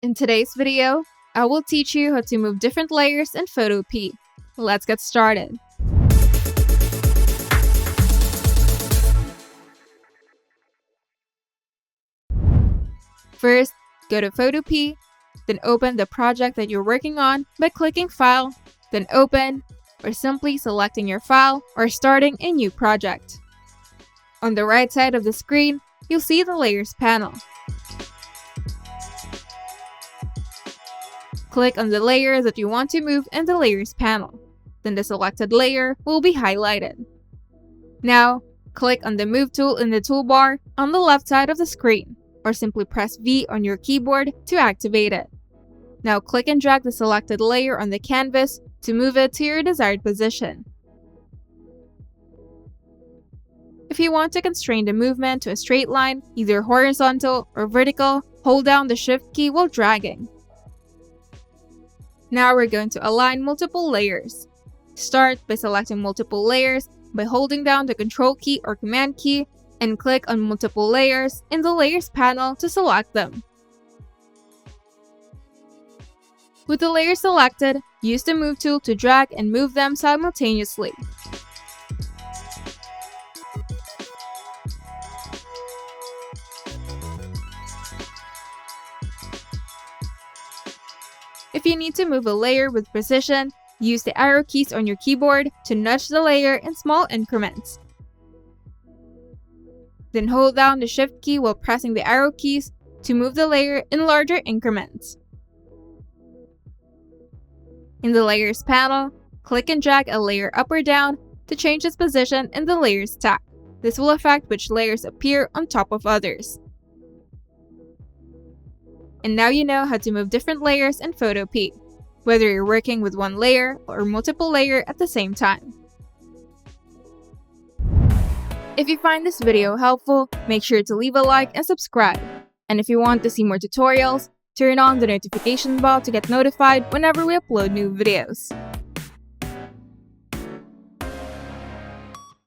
In today's video, I will teach you how to move different layers in Photopea. Let's get started. First, go to Photopea, then open the project that you're working on by clicking File, then Open, or simply selecting your file or starting a new project. On the right side of the screen, you'll see the Layers panel. Click on the layer that you want to move in the Layers panel. Then the selected layer will be highlighted. Now, click on the Move tool in the toolbar on the left side of the screen, or simply press V on your keyboard to activate it. Now click and drag the selected layer on the canvas to move it to your desired position. If you want to constrain the movement to a straight line, either horizontal or vertical, hold down the Shift key while dragging. Now we're going to align multiple layers. Start by selecting multiple layers by holding down the Control key or Command key and click on multiple layers in the Layers panel to select them. With the layers selected, use the Move tool to drag and move them simultaneously. If you need to move a layer with precision, use the arrow keys on your keyboard to nudge the layer in small increments. Then hold down the Shift key while pressing the arrow keys to move the layer in larger increments. In the Layers panel, click and drag a layer up or down to change its position in the Layers tab. This will affect which layers appear on top of others. And now you know how to move different layers in Photopea, whether you're working with one layer or multiple layers at the same time. If you find this video helpful, make sure to leave a like and subscribe. And if you want to see more tutorials, turn on the notification bell to get notified whenever we upload new videos.